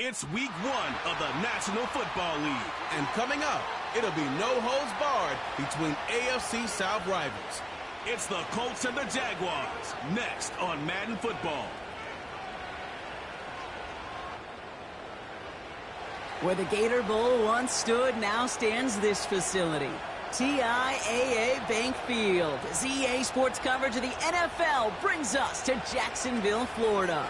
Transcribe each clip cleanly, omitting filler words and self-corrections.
It's week 1 of the National Football League. And coming up, it'll be no holds barred between AFC South rivals. It's the Colts and the Jaguars, next on Madden Football. Where the Gator Bowl once stood, now stands this facility. TIAA Bank Field. As EA Sports coverage of the NFL brings us to Jacksonville, Florida.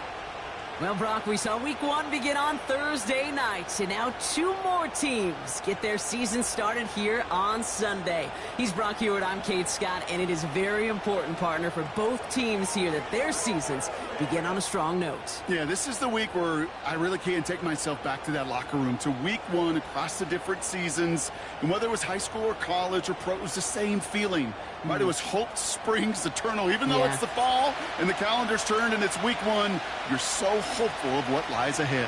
Well, Brock, we saw week 1 begin on Thursday night, and now 2 more teams get their season started here on Sunday. He's Brock Hewitt, I'm Kate Scott, and it is very important, partner, for both teams here that their seasons begin on a strong note. Yeah, this is the week where I really can't take myself back to that locker room, to week 1 across the different seasons. And whether it was high school or college or pro, it was the same feeling. Right? It was hope springs eternal. Even though it's the fall and the calendar's turned and it's week 1, you're so hopeful of what lies ahead.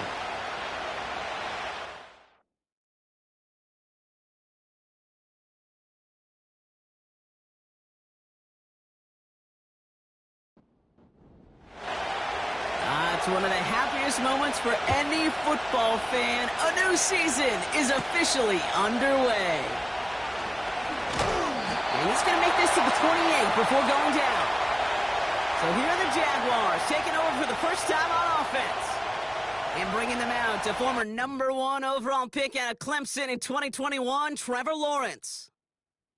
It's one of the happiest moments for any football fan. A new season is officially underway. And he's going to make this to the 28 before going down. So here are the Jaguars taking over for the first time on offense. And bringing them out to former #1 overall pick out of Clemson in 2021, Trevor Lawrence.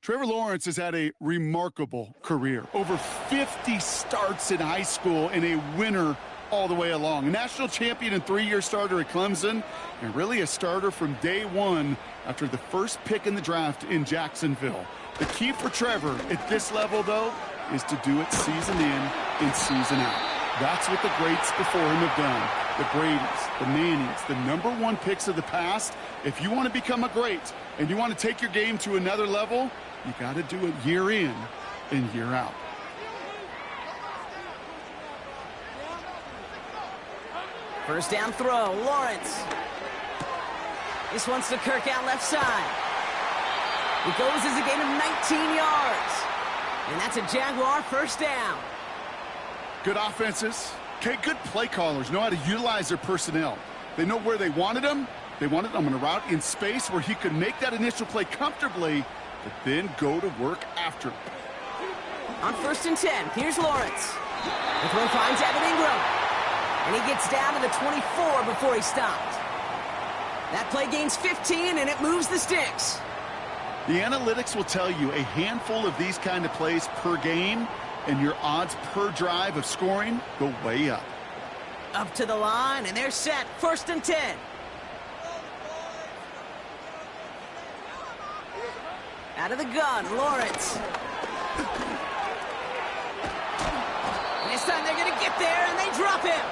Trevor Lawrence has had a remarkable career. Over 50 starts in high school and a winner all the way along. A national champion and 3-year starter at Clemson, and really a starter from day 1 after the first pick in the draft in Jacksonville. The key for Trevor at this level, though, is to do it season in and season out. That's what the greats before him have done. The Bradys, the Mannings, the #1 picks of the past. If you want to become a great and you want to take your game to another level, you got to do it year in and year out. First down throw, Lawrence. This one's to Kirk out left side. It goes as a gain of 19 yards. And that's a Jaguar first down. Good offenses. Okay, good play callers know how to utilize their personnel. They know where they wanted them. They wanted them on a route in space where he could make that initial play comfortably, but then go to work after. On 1st and 10, here's Lawrence. The throw finds Evan Ingram. And he gets down to the 24 before he stopped. That play gains 15, and it moves the sticks. The analytics will tell you a handful of these kind of plays per game, and your odds per drive of scoring go way up. Up to the line, and they're set. 1st and 10. Out of the gun, Lawrence. This time they're going to get there, and they drop him.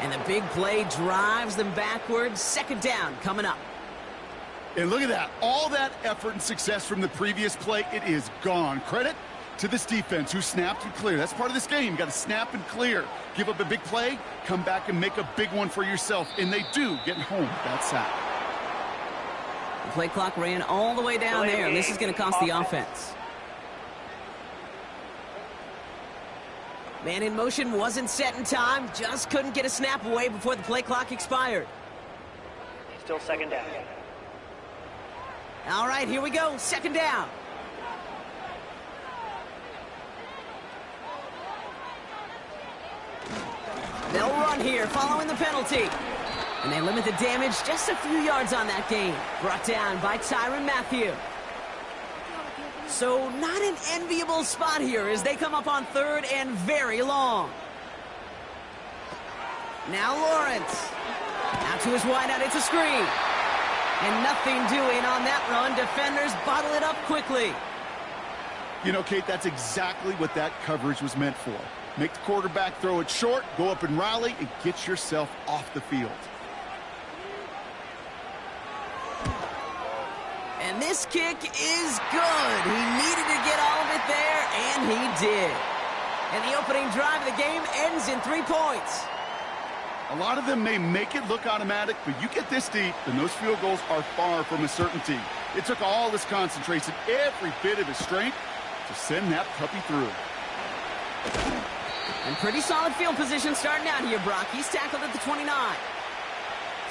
And the big play drives them backwards. 2nd down coming up. And look at that. All that effort and success from the previous play, it is gone. Credit to this defense who snapped and cleared. That's part of this game. You got to snap and clear. Give up a big play, come back and make a big one for yourself. And they do, getting home with that sack. The play clock ran all the way down there, and this is going to cost the offense. Man in motion wasn't set in time. Just couldn't get a snap away before the play clock expired. Still 2nd down. All right, here we go. 2nd down. They'll run here following the penalty. And they limit the damage just a few yards on that gain. Brought down by Tyrann Mathieu. So not an enviable spot here as they come up on 3rd and very long. Now Lawrence. Out to his wideout. It's a screen. And nothing doing on that run. Defenders bottle it up quickly. You know, Kate, that's exactly what that coverage was meant for. Make the quarterback throw it short, go up and rally, and get yourself off the field. And this kick is good. He needed to get all of it there, and he did. And the opening drive of the game ends in 3 points. A lot of them may make it look automatic, but you get this deep, and those field goals are far from a certainty. It took all his concentration, every bit of his strength, to send that puppy through. And pretty solid field position starting out here, Brock. He's tackled at the 29.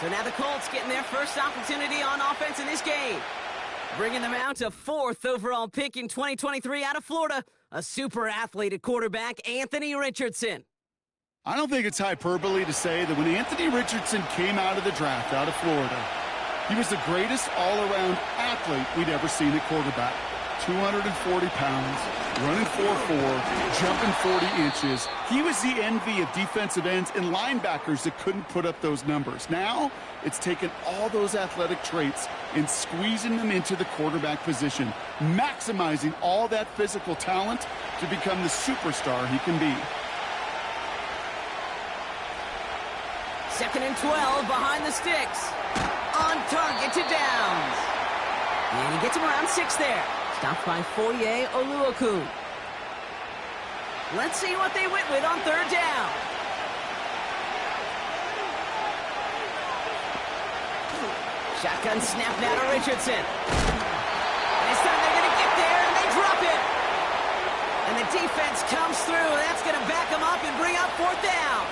So now the Colts getting their first opportunity on offense in this game. Bringing them out to 4th overall pick in 2023 out of Florida, a super athlete at quarterback, Anthony Richardson. I don't think it's hyperbole to say that when Anthony Richardson came out of the draft out of Florida, he was the greatest all-around athlete we'd ever seen at quarterback. 240 pounds, running 4.4, jumping 40 inches. He was the envy of defensive ends and linebackers that couldn't put up those numbers. Now, it's taken all those athletic traits and squeezing them into the quarterback position, maximizing all that physical talent to become the superstar he can be. 2nd and 12 behind the sticks. On target to Downs. And he gets him around 6 there. Stopped by Foye Oluokun. Let's see what they went with on 3rd down. Shotgun snap now to Richardson. This time they're going to get there, and they drop it. And the defense comes through. That's going to back them up and bring up 4th down.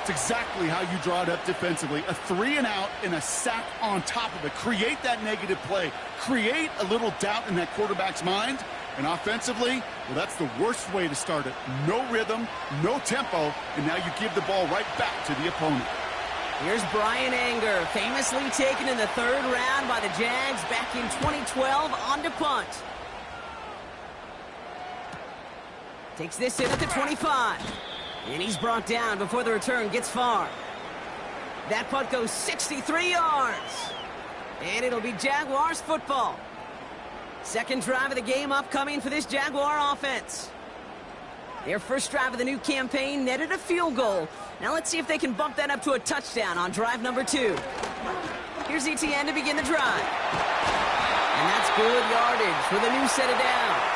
It's exactly how you draw it up defensively. A 3-and-out and a sack on top of it. Create that negative play. Create a little doubt in that quarterback's mind. And offensively, well, that's the worst way to start it. No rhythm, no tempo, and now you give the ball right back to the opponent. Here's Brian Anger, famously taken in the 3rd round by the Jags back in 2012 on to punt. Takes this in at the 25. And he's brought down before the return gets far. That punt goes 63 yards. And it'll be Jaguars football. 2nd drive of the game upcoming for this Jaguar offense. Their first drive of the new campaign netted a field goal. Now let's see if they can bump that up to a touchdown on drive number 2. Here's ETN to begin the drive. And that's good yardage for the new set of downs.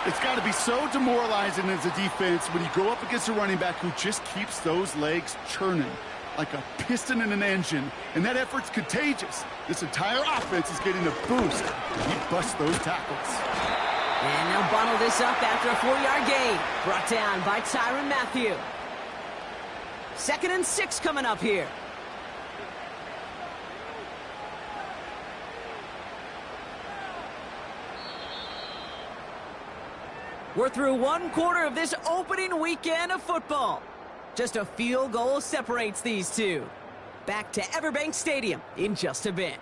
It's got to be so demoralizing as a defense when you go up against a running back who just keeps those legs churning like a piston in an engine, and that effort's contagious. This entire offense is getting a boost. He busts those tackles. And they'll bottle this up after a 4-yard gain. Brought down by Tyrann Mathieu. 2nd and 6 coming up here. We're through 1 quarter of this opening weekend of football. Just a field goal separates these two. Back to Everbank Stadium in just a bit.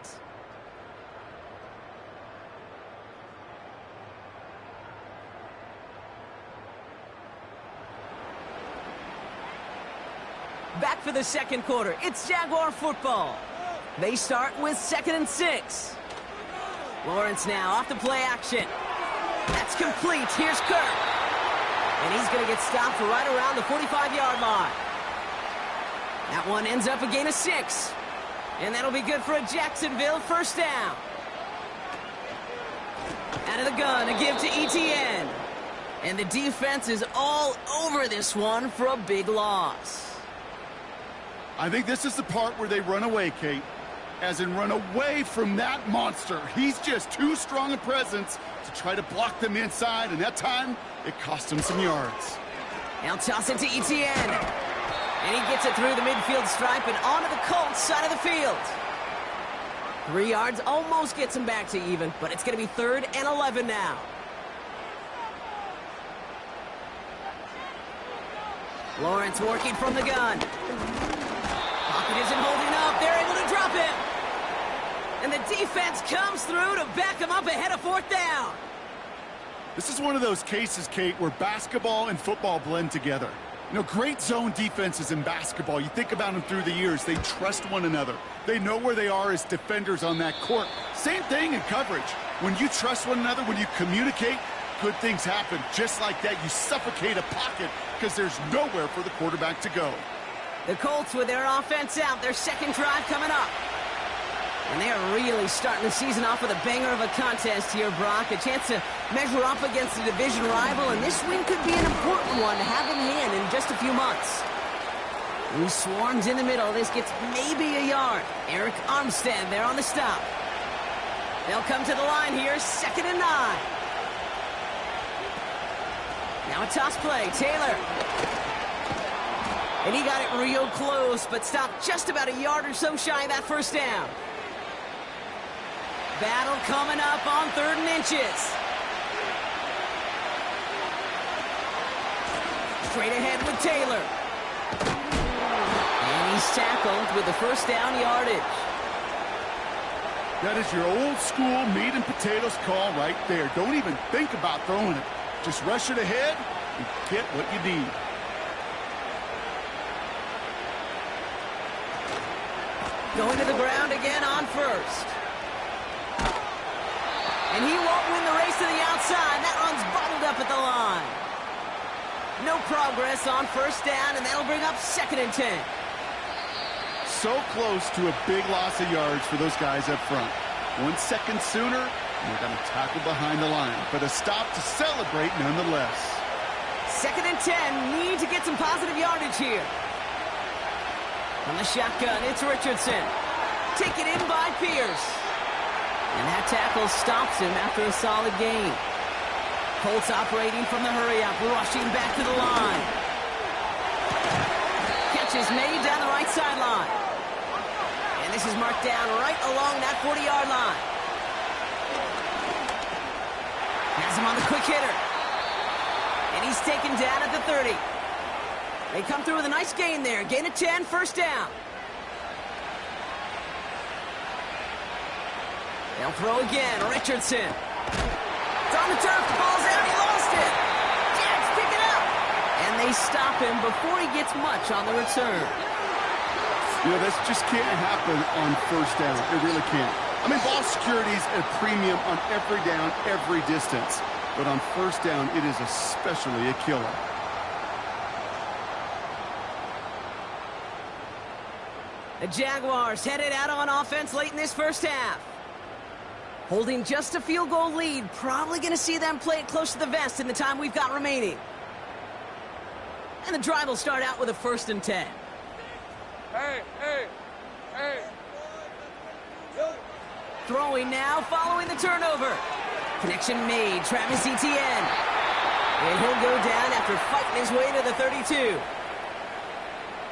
Back for the 2nd quarter. It's Jaguar football. They start with 2nd and 6. Lawrence now off the play action. That's complete. Here's Kirk. And he's going to get stopped right around the 45-yard line. That one ends up a gain of 6. And that'll be good for a Jacksonville 1st down. Out of the gun, a give to ETN. And the defense is all over this one for a big loss. I think this is the part where they run away, Kate. As in run away from that monster. He's just too strong a presence to try to block them inside, and that time, it cost him some yards. Now toss it to ETN. And he gets it through the midfield stripe and onto the Colts side of the field. 3 yards almost gets him back to even, but it's going to be 3rd and 11 now. Lawrence working from the gun. Pocket isn't holding up. They're able to drop it. And the defense comes through to back him up ahead of 4th down. This is one of those cases, Kate, where basketball and football blend together. You know, great zone defenses in basketball. You think about them through the years. They trust one another. They know where they are as defenders on that court. Same thing in coverage. When you trust one another, when you communicate, good things happen. Just like that, you suffocate a pocket because there's nowhere for the quarterback to go. The Colts with their offense out, their 2nd drive coming up. And they're really starting the season off with a banger of a contest here, Brock. A chance to measure up against a division rival, and this win could be an important one to have in hand in just a few months. Who swarms in the middle. This gets maybe a yard. Eric Armstead there on the stop. They'll come to the line here, 2nd and 9. Now a toss play, Taylor. And he got it real close, but stopped just about a yard or so shy of that first down. Battle coming up on 3rd and inches. Straight ahead with Taylor. And he's tackled with the first down yardage. That is your old school meat and potatoes call right there. Don't even think about throwing it. Just rush it ahead and get what you need. Going to the ground again on 1st. And he won't win the race to the outside. That one's bottled up at the line. No progress on 1st down, and that'll bring up 2nd and 10. So close to a big loss of yards for those guys up front. 1 second sooner, and they're going to tackle behind the line. But a stop to celebrate nonetheless. 2nd and 10. Need to get some positive yardage here. From the shotgun, it's Richardson. Taken in by Pierce. And that tackle stops him after a solid gain. Colts operating from the hurry-up, rushing back to the line. Catch is made down the right sideline. And this is marked down right along that 40-yard line. Has him on the quick hitter. And he's taken down at the 30. They come through with a nice gain there. Gain of 10, 1st down. They'll throw again. Richardson. It's on the turf. The ball's out. He lost it. Jags pick it up. And they stop him before he gets much on the return. You know, this just can't happen on 1st down. It really can't. I mean, ball security's a premium on every down, every distance. But on 1st down, it is especially a killer. The Jaguars headed out on offense late in this first half. Holding just a field goal lead. Probably going to see them play it close to the vest in the time we've got remaining. And the drive will start out with a 1st and 10. Hey. Throwing now, following the turnover. Connection made. Travis Etienne. And he'll go down after fighting his way to the 32.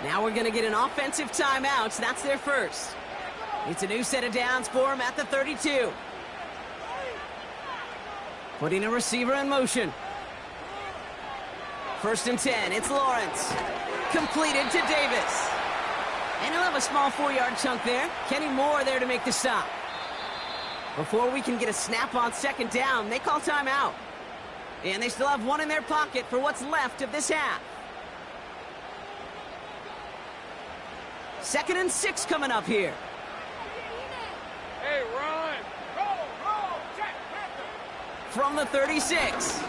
Now we're going to get an offensive timeout. So that's their first. It's a new set of downs for him at the 32. Putting a receiver in motion. 1st and 10. It's Lawrence. Completed to Davis. And he'll have a small 4-yard chunk there. Kenny Moore there to make the stop. Before we can get a snap on 2nd down, they call timeout. And they still have one in their pocket for what's left of this half. 2nd and 6 coming up here. Hey, run. Roll. Check. From the 36.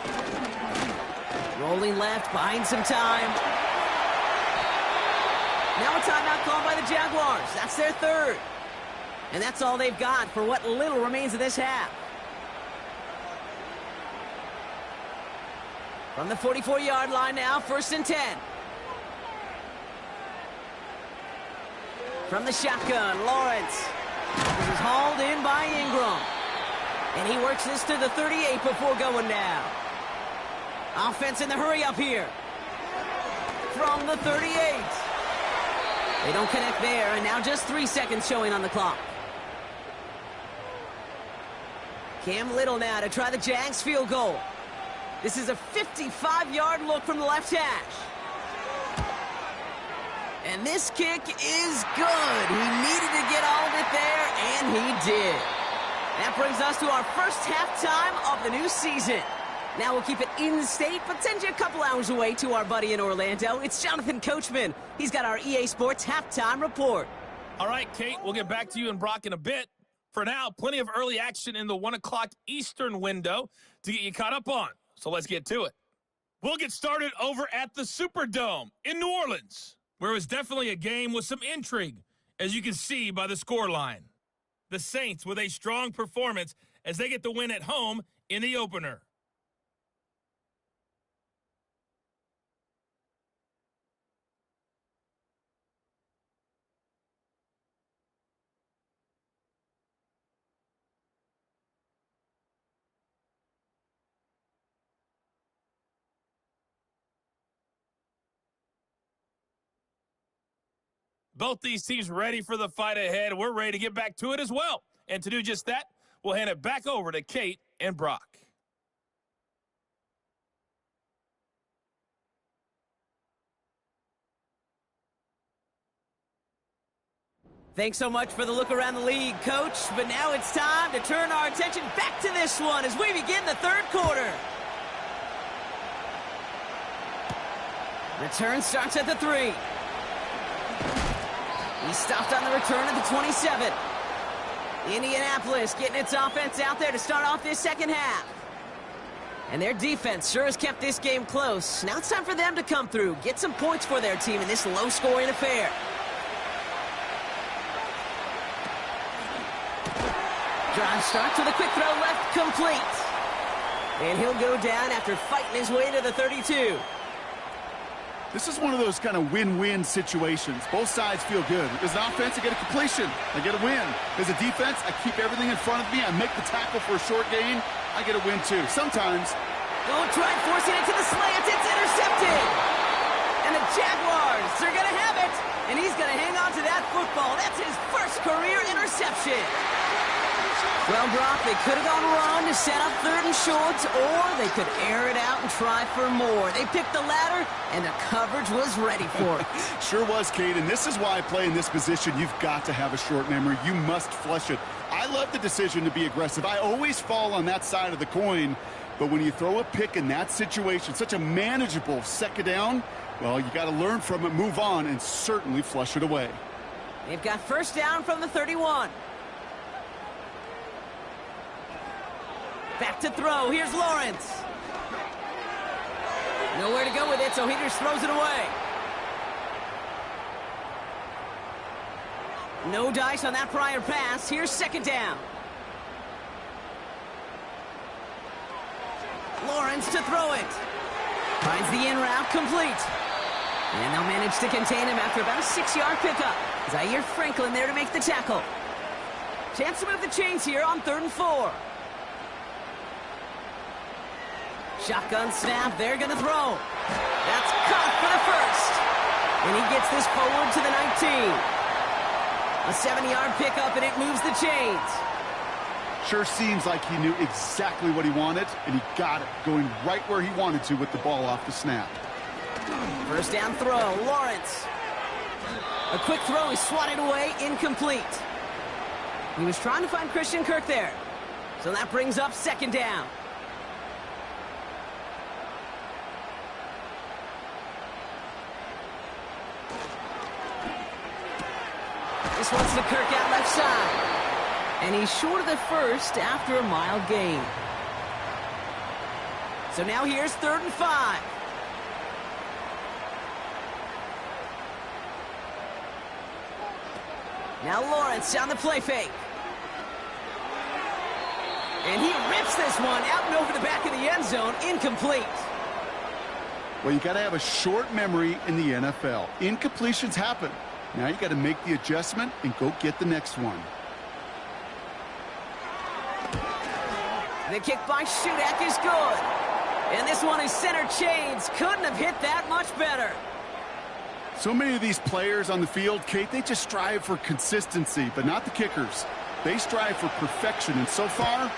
Rolling left, buying some time. Now a timeout called by the Jaguars. That's their 3rd. And that's all they've got for what little remains of this half. From the 44-yard line now, 1st and 10. From the shotgun, Lawrence. This is hauled in by Ingram. And he works this to the 38 before going down. Offense in the hurry-up here. From the 38. They don't connect there, and now just 3 seconds showing on the clock. Cam Little now to try the Jags field goal. This is a 55-yard look from the left hash. And this kick is good. He needed to get all of it there, and he did. That brings us to our first halftime of the new season. Now we'll keep it in-state, but send you a couple hours away to our buddy in Orlando. It's Jonathan Coachman. He's got our EA Sports halftime report. All right, Kate, we'll get back to you and Brock in a bit. For now, plenty of early action in the 1 o'clock Eastern window to get you caught up on. So let's get to it. We'll get started over at the Superdome in New Orleans, where it was definitely a game with some intrigue, as you can see by the scoreline. The Saints with a strong performance as they get the win at home in the opener. Both these teams ready for the fight ahead. We're ready to get back to it as well. And to do just that, we'll hand it back over to Kate and Brock. Thanks so much for the look around the league, Coach. But now it's time to turn our attention back to this one as we begin the third quarter. Return starts at the 3. He stopped on the return at the 27. Indianapolis getting its offense out there to start off this second half. And their defense sure has kept this game close. Now it's time for them to come through, get some points for their team in this low-scoring affair. Drive starts with a quick throw left, complete. And he'll go down after fighting his way to the 32. This is one of those kind of win-win situations. Both sides feel good. As an offense, I get a completion. I get a win. As a defense, I keep everything in front of me. I make the tackle for a short gain. I get a win, too. Sometimes. Oh, try forcing it to the slant. It's intercepted. And the Jaguars, they're going to have it. And he's going to hang on to that football. That's his first career interception. Well, Brock, they could have gone wrong to set up 3rd and short, or they could air it out and try for more. They picked the latter, and the coverage was ready for it. Sure was, Kate, and this is why I play in this position. You've got to have a short memory. You must flush it. I love the decision to be aggressive. I always fall on that side of the coin, but when you throw a pick in that situation, such a manageable second down, well, you got to learn from it, move on, and certainly flush it away. They've got first down from the 31. Back to throw. Here's Lawrence. Nowhere to go with it, so he just throws it away. No dice on that prior pass. Here's second down. Lawrence to throw it. Finds the in route complete. And they'll manage to contain him after about a 6-yard pickup. Zaire Franklin there to make the tackle. Chance to move the chains here on 3rd and 4. Shotgun snap, they're going to throw. That's caught for the first. And he gets this forward to the 19. A 7-yard pickup, and it moves the chains. Sure seems like he knew exactly what he wanted, and he got it, going right where he wanted to with the ball off the snap. First down throw, Lawrence. A quick throw, he's swatted away, incomplete. He was trying to find Christian Kirk there. So that brings up second down. This one's to Kirk out left side. And he's short of the first after a mild gain. So now here's 3rd and 5. Now Lawrence on the play fake. And he rips this one out and over the back of the end zone, incomplete. Well, you got to have a short memory in the NFL. Incompletions happen. Now you got to make the adjustment and go get the next one. The kick by Shudak is good. And this one is center chains. Couldn't have hit that much better. So many of these players on the field, Kate, they just strive for consistency, but not the kickers. They strive for perfection, and so far,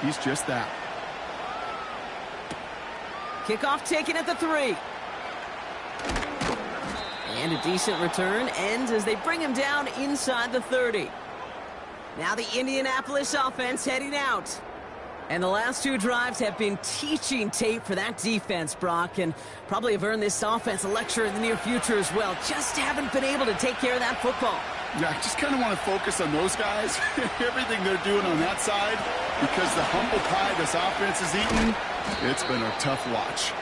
he's just that. Kickoff taken at the 3. And a decent return ends as they bring him down inside the 30. Now the Indianapolis offense heading out. And the last 2 drives have been teaching tape for that defense, Brock, and probably have earned this offense a lecture in the near future as well. Just haven't been able to take care of that football. Yeah, I just kind of want to focus on those guys, everything they're doing on that side, because the humble pie this offense is eating, it's been a tough watch.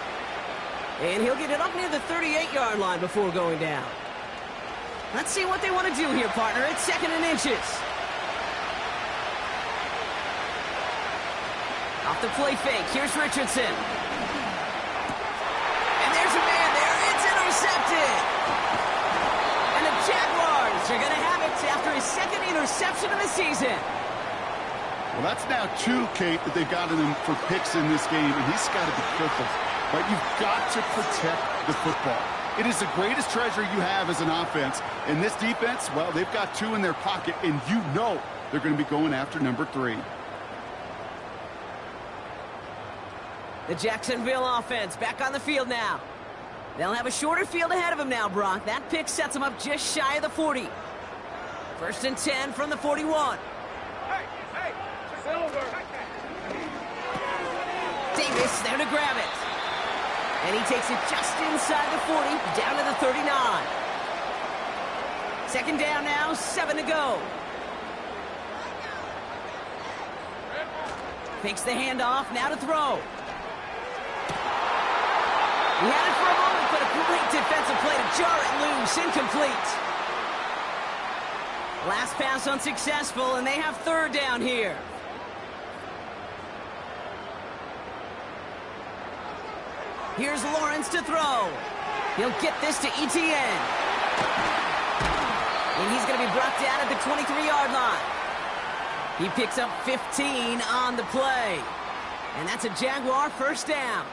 And he'll get it up near the 38-yard line before going down. Let's see what they want to do here, partner. It's 2nd and inches. Off the play fake. Here's Richardson. And there's a man there. It's intercepted. And the Jaguars are going to have it after his 2nd interception of the season. Well, that's now 2, Kate, that they've gotten him for picks in this game, and he's got to be careful. But you've got to protect the football. It is the greatest treasure you have as an offense. And this defense, well, they've got 2 in their pocket, and you know they're going to be going after number 3. The Jacksonville offense back on the field now. They'll have a shorter field ahead of them now, Brock. That pick sets them up just shy of the 40. 1st and 10 from the 41. Hey, Silver. Davis there to grab it. And he takes it just inside the 40, down to the 39. 2nd down now, 7 to go. Fakes the handoff, now to throw. He had it for a moment, but a great defensive play to jar it loose. Incomplete. Last pass unsuccessful, and they have 3rd down here. Here's Lawrence to throw. He'll get this to Etienne. And he's going to be brought down at the 23-yard line. He picks up 15 on the play. And that's a Jaguar 1st down.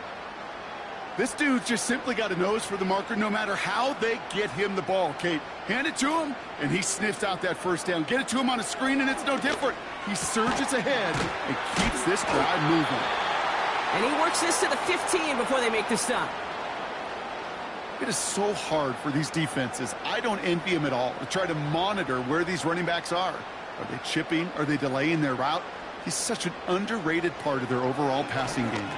This dude just simply got a nose for the marker no matter how they get him the ball, Kate. Hand it to him, and he sniffs out that 1st down. Get it to him on a screen, and it's no different. He surges ahead and keeps this drive moving. And he works this to the 15 before they make the stop. It is so hard for these defenses. I don't envy them at all to try to monitor where these running backs are. Are they chipping? Are they delaying their route? He's such an underrated part of their overall passing game.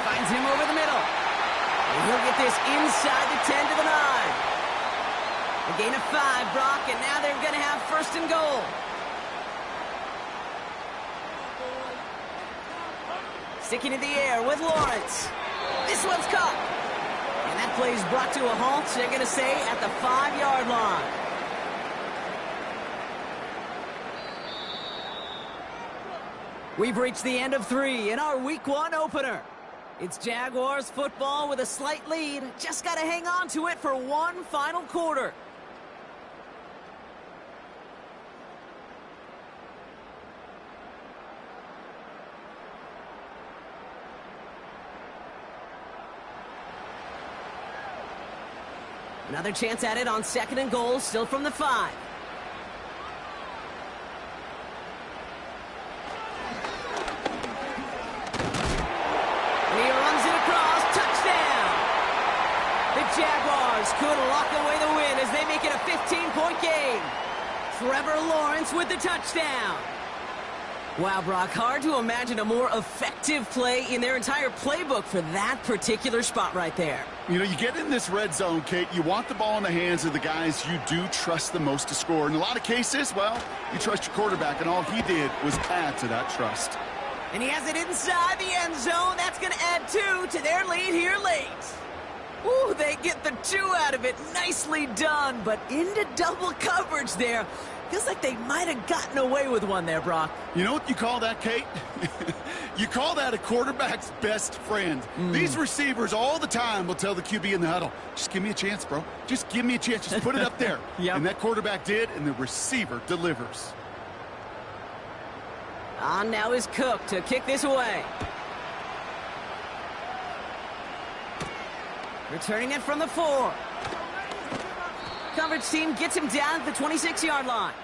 Finds him over the middle. And he'll get this inside the 10 to the 9. A gain of 5, Brock, and now they're going to have 1st and goal. Sticking in the air with Lawrence. This one's caught. And that play is brought to a halt. They're going to say at the 5-yard line. We've reached the end of 3 in our Week 1 opener. It's Jaguars football with a slight lead. Just got to hang on to it for one final quarter. Another chance at it on 2nd and goal, still from the 5. And he runs it across, touchdown! The Jaguars could lock away the win as they make it a 15-point game. Trevor Lawrence with the touchdown. Wow, Brock, hard to imagine a more effective play in their entire playbook for that particular spot right there. You know, you get in this red zone, Kate, you want the ball in the hands of the guys you do trust the most to score. In a lot of cases, well, you trust your quarterback, and all he did was add to that trust. And he has it inside the end zone. That's going to add 2 to their lead here late. Ooh, they get the 2 out of it. Nicely done, but into double coverage there. Feels like they might have gotten away with one there, Brock. You know what you call that, Kate? You call that a quarterback's best friend. These receivers all the time will tell the QB in the huddle, just give me a chance, bro. Just give me a chance. Just put it up there. Yep. And that quarterback did, and the receiver delivers. On now is Cook to kick this away. Returning it from the 4. Coverage team gets him down at the 26-yard line.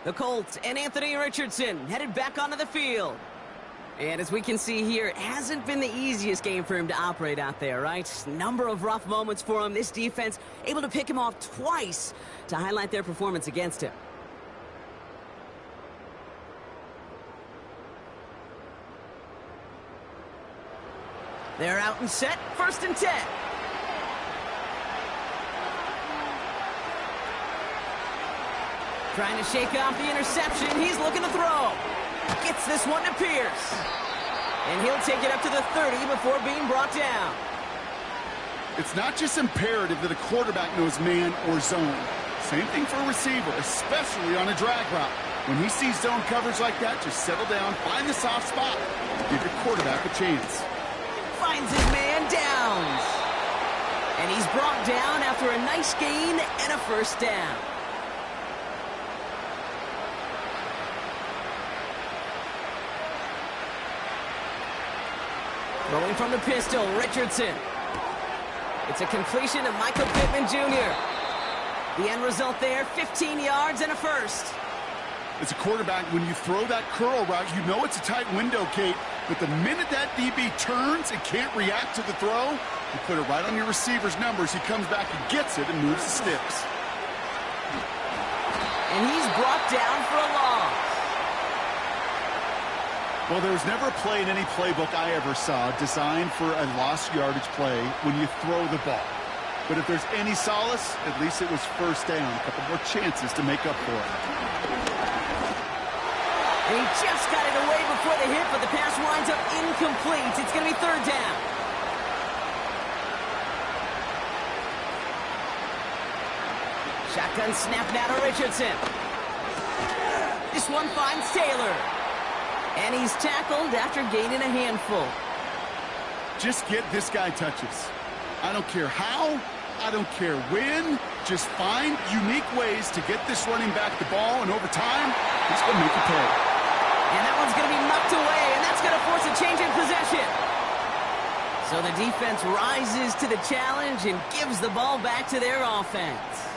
The Colts and Anthony Richardson headed back onto the field. And as we can see here, it hasn't been the easiest game for him to operate out there, right? Number of rough moments for him. This defense able to pick him off twice to highlight their performance against him. They're out and set. 1st and 10. Trying to shake off the interception. He's looking to throw. Gets this one to Pierce. And he'll take it up to the 30 before being brought down. It's not just imperative that a quarterback knows man or zone. Same thing for a receiver, especially on a drag route. When he sees zone coverage like that, just settle down, find the soft spot, give your quarterback a chance. Finds his man, Downs. And he's brought down after a nice gain and a 1st down. Throwing from the pistol, Richardson. It's a completion of Michael Pittman Jr. The end result there, 15 yards and a first. As a quarterback, when you throw that curl route, you know it's a tight window, Kate. But the minute that DB turns and can't react to the throw, you put it right on your receiver's numbers. He comes back and gets it and moves the sticks. And he's brought down for a loss. Well, there was never a play in any playbook I ever saw designed for a lost yardage play when you throw the ball. But if there's any solace, at least it was first down. A couple more chances to make up for it. And he just got it away before the hit, but the pass winds up incomplete. It's going to be third down. Shotgun snap now to Richardson. This one finds Taylor. And he's tackled after gaining a handful. Just get this guy touches. I don't care how, I don't care when. Just find unique ways to get this running back the ball, and over time, he's going to make a play. And that one's going to be knocked away, and that's going to force a change in possession. So the defense rises to the challenge and gives the ball back to their offense.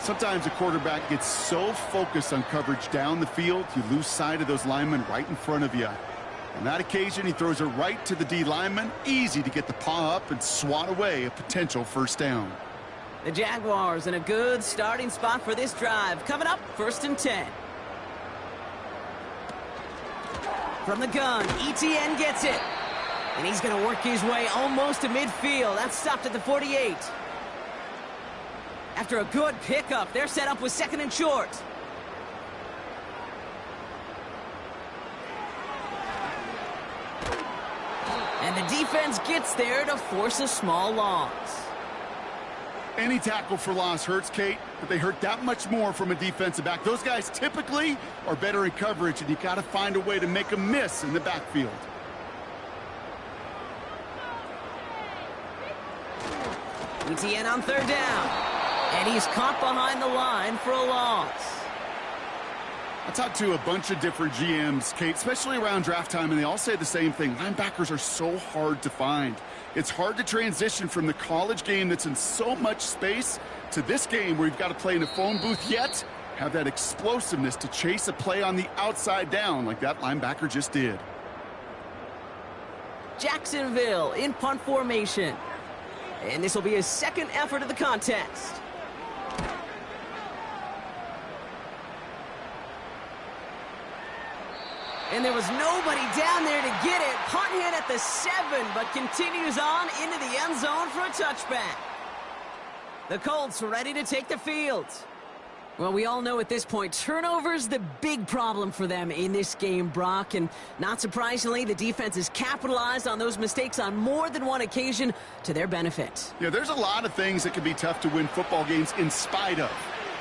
Sometimes a quarterback gets so focused on coverage down the field, you lose sight of those linemen right in front of you. On that occasion, he throws it right to the D lineman. Easy to get the paw up and swat away a potential first down. The Jaguars in a good starting spot for this drive. Coming up, 1st and 10. From the gun, ETN gets it. And he's going to work his way almost to midfield. That's stopped at the 48. After a good pickup, they're set up with 2nd and short. And the defense gets there to force a small loss. Any tackle for loss hurts, Kate, but they hurt that much more from a defensive back. Those guys typically are better in coverage, and you got to find a way to make them miss in the backfield. ETN on 3rd down. And he's caught behind the line for a loss. I talked to a bunch of different GMs, Kate, especially around draft time, and they all say the same thing. Linebackers are so hard to find. It's hard to transition from the college game that's in so much space to this game where you've got to play in a phone booth, yet have that explosiveness to chase a play on the outside down like that linebacker just did. Jacksonville in punt formation. And this will be his 2nd effort of the contest. And there was nobody down there to get it. Punt hit at the 7, but continues on into the end zone for a touchback. The Colts ready to take the field. Well, we all know at this point, turnovers the big problem for them in this game, Brock. And not surprisingly, the defense has capitalized on those mistakes on more than one occasion to their benefit. Yeah, there's a lot of things that can be tough to win football games in spite of.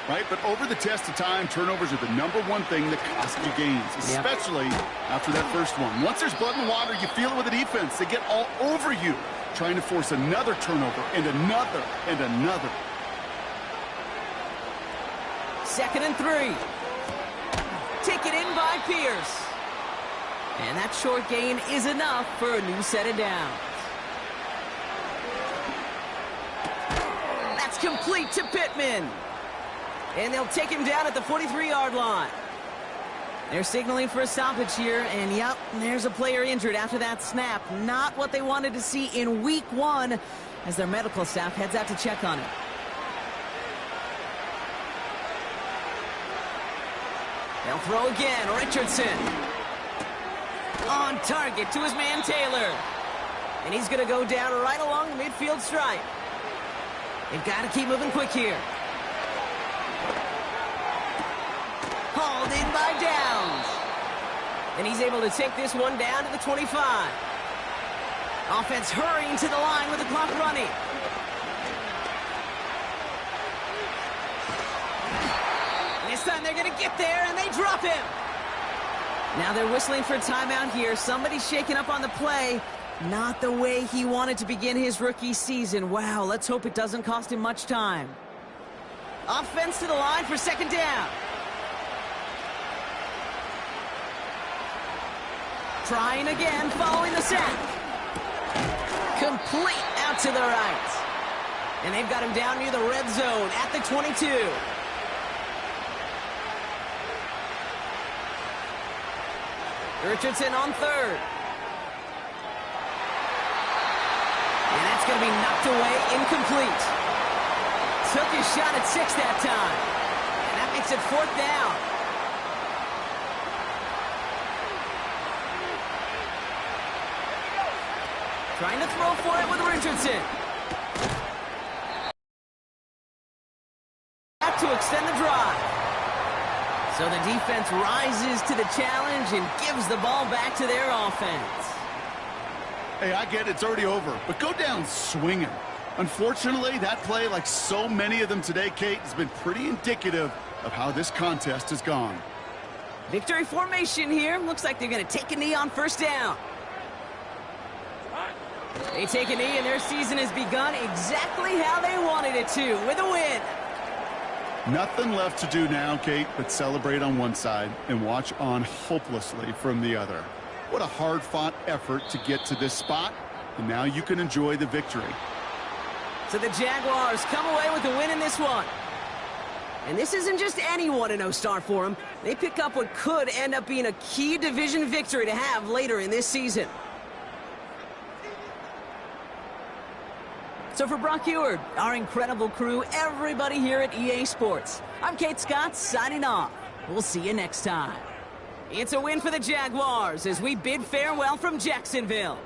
Right? But over the test of time, turnovers are the #1 thing that cost you games, especially after that first one. Once there's blood in the water, you feel it with the defense. They get all over you, trying to force another turnover and another and another. 2nd and 3. Taken in by Pierce. And that short gain is enough for a new set of downs. That's complete to Pittman. And they'll take him down at the 43-yard line. They're signaling for a stoppage here, and yep, there's a player injured after that snap. Not what they wanted to see in week 1 as their medical staff heads out to check on him. They'll throw again. Richardson. On target to his man Taylor. And he's going to go down right along the midfield stripe. They've got to keep moving quick here. Hauled in by Downs. And he's able to take this one down to the 25. Offense hurrying to the line with the clock running. This time they're going to get there, and they drop him. Now they're whistling for a timeout here. Somebody's shaking up on the play. Not the way he wanted to begin his rookie season. Wow, let's hope it doesn't cost him much time. Offense to the line for 2nd down. Trying again following the sack. Complete out to the right. And they've got him down near the red zone at the 22. Richardson on third. And that's going to be knocked away, incomplete. Took his shot at 6 that time. And that makes it 4th down. Trying to throw for it with Richardson. Back to extend the drive. So the defense rises to the challenge and gives the ball back to their offense. Hey, I get it, it's already over, but go down swinging. Unfortunately, that play, like so many of them today, Kate, has been pretty indicative of how this contest has gone. Victory formation here. Looks like they're going to take a knee on first down. They take a knee, and their season has begun exactly how they wanted it to, with a win. Nothing left to do now, Kate, but celebrate on one side and watch on hopelessly from the other. What a hard-fought effort to get to this spot, and now you can enjoy the victory. So the Jaguars come away with a win in this one. And this isn't just any 1-0 start for them. They pick up what could end up being a key division victory to have later in this season. So for Brock Eward, our incredible crew, everybody here at EA Sports, I'm Kate Scott signing off. We'll see you next time. It's a win for the Jaguars as we bid farewell from Jacksonville.